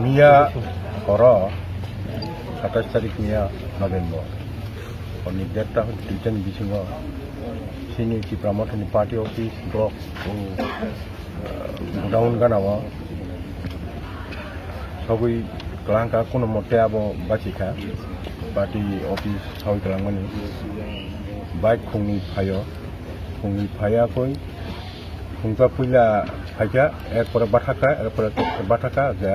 মিয়া হর 27 তারিখ মিয়া নভেম্বর হরনি ডেটটা দুইটানি বিসিङ सिनि टिप्रामथनि पार्टी अफिस ब्लक डाउन गानाव सबै गलांका कोनो मते अब बाचिखा पार्टी अफिस सबै गलांगनि बाइक खुंनि फाया कोइ खुंका फैला फाइका एकपर बाथाका जा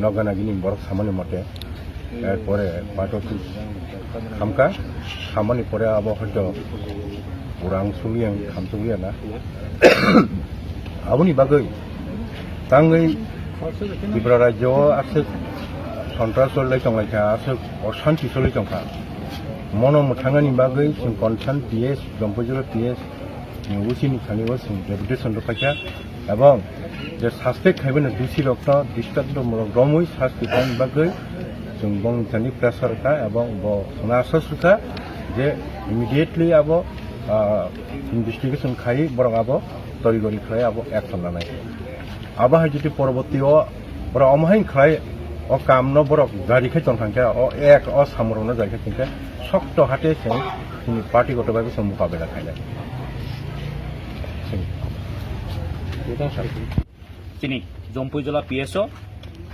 नगानागिनि बरक सामान्य मते एकपरे पार्टी अफिस खामका खामानि परे अब हयतो Orang Suriang, Kamsurian lah. Abu ni bagai, tangai di Berajo asal kontras solai cong lagi asal orsanti solai cong kah. Mono mutangan ni bagai, sing konsan PS, jompojulah PS, ni usin ni kani was sing reputation tu kaya. Abang, jadi suspek kaya na dusi doktor, distat tu murah romui suspek ni bagai, sing bang jani pressure kah, abang bo nasa suka, je immediately abang investigation খাই বরং আবো তরিগরি খাই আবো action লানাই আবা high যদি পরবর্তী ও বড় অমহাইন খাই ও কামন বড় গাড়ি খাই চনখাঙ্কা ও এক ও সামরণ জায়গা থেকে শক্ত হাতে সে তিনি পার্টিগতভাবে সে মোকাবেলা খাইলে তিনি জম্পুই জেলা পিএসও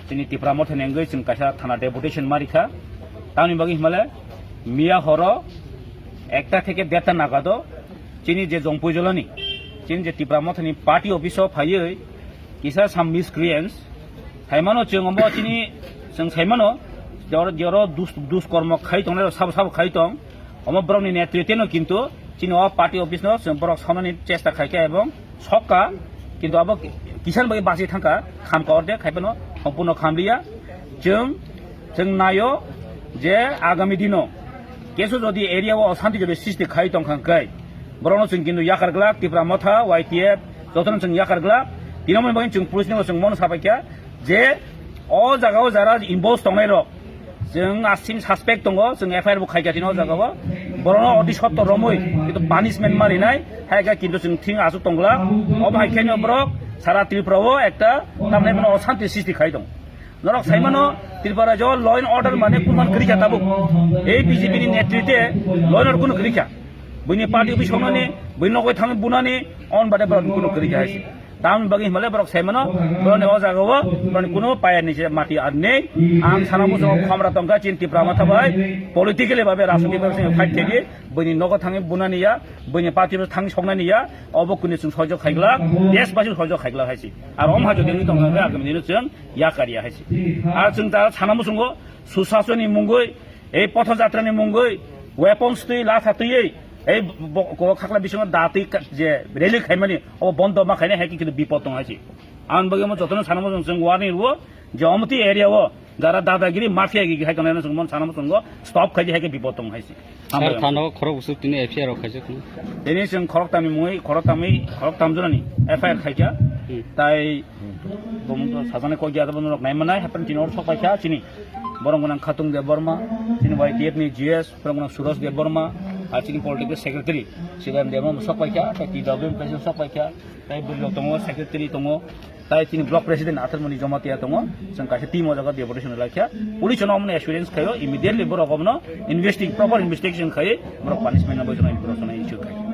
তিনি টিপ্রামথ হেনেঙ্গৈ जों কাইসা থানা ডেপুটেশন মারিখা তানি বাগি হিমালে মিয়া হর একটা থেকে দেড়টা নাগাদ চিনি যে জম্পুই জেলানি চিনি যে টিপ্রামথনি পার্টি অফিসও ফাইयै কিসা সাম মিসক্রিয়েন্স সাইমানো जों अम्बो चिनि जों साइमानो जरो दुष्कर्म खाइतों सब खाइतों अम्बो ब्रनि नेतृत्वेनो किन्तु चिनि अ पार्टी अफिसनो जों ब्रक सामनानि चेष्टा खाइका एवं सकका किन्तु अब किसान बागै बासि थांका खामका अर्दे खाइबनो सम्पूर्ण खामलिया जों नायो जे आगामी दिनो केसो जदि एरियाव अशान्ति जदि सृष्टि खाइ दंखांखै बरनो जों किन्तु याखारग्ला टिप्रामथा YTF जतन जों याखारग्ला दिनमै बागै जों पुलिसनि जों मन साबायखा जे अ जागाव जारा इनभल्व दंनाय र जों आसिम सासपेक्ट दङ जों एफआईआर बो खाइगासिनो जागाव बरनो अदि सत्त रमै किन्तु पानिशमेन्ट मारिनाय हायगा किन्तु जों थिं आसु दंग्ला अब हाइखायनो ब्रक सारा त्रिपुराव एकटा तामने बनो अशान्ति सृष्टि खाइ दं नरक साइमानो त्रिपुरा जो लॉ एंड ऑर्डर माने कुमान करिखा ताबो ए बीजेपी नि नेतृत्वे लॉ एंड ऑर्डर कुनो करिखा बइनि पार्टी अफिस संनानि बइनो गय थाङै बुनानि अन बादे ब्रक कुनो करिखा हाइसि ताम बागि हिमालय ब्रक साइमानो ब्रने अ जागाव ब्रने कुनो पायानि से माटी आदने आं सानामु जों खामरा तंका चिन त्रिपुरा थाबाय पलिटिकली भाबे राजनीतिक भाबे फाइट थेगि बइनि नगद थाङै बुनानिया बइनि पार्टी अफिस थाङै संनानिया अब कुनि जों सहयोग खाइग्ला देशबासि सहयोग खाइग्ला हाइसि आरो अम हाजो देनि दंगा आगामी दिनो जों याकारिया हाइसि आरो जों दा सानामु जों सुशासननि मुंगै ए पथजात्रानि मुंगै वेपन्स तै लाथा तैयै এই খাকলা বিসঙ্গ দাঁতি যে রেলি খাইমানি ও বন্ধ মা খাইনে হাইকি কিন্তু বিপদ দं হাইছি আন বগে মো যতন সানামো जों वारनि रुओ जे अमति एरियाव जारा दादागिरि माफिया गिगि हाइकनाय जों मन सानामो जों स्टप खाइदि हाइके बिपद दं हाइसी सार थानो खरक उसु तिनि एफआईआर खाइसे दिनै जों खरक तामजनानि एफआईआर खाइका ताइ बम साजाने को गिया बन नायमानाय हातन तिनर सकाइका चिनि बरंगनां खातुं देव बर्मा चिनि YTF नि GS बरंगनां सुरज देव बर्मा आचिनि पलिटिकल सेक्रेटारि सिगाम देव सकाइका ताइ TWM प्रेसिडेन्ट सकाइका ताइ बुलो दङ सेक्रेटारि दङ ताइ चिनि ब्लक प्रेसिडेन्ट आथरमनि जमातिया दङ जों कासे टिम जगा डेपुटेसन लाखिया पुलिस नमने एश्योरेन्स खायो इमिडिएटली बरगमनो प्रपर इन्वेस्टिगेशन खायो बरक पानिशमेन्ट नबो जों इनफरमेसन इस्यु खायो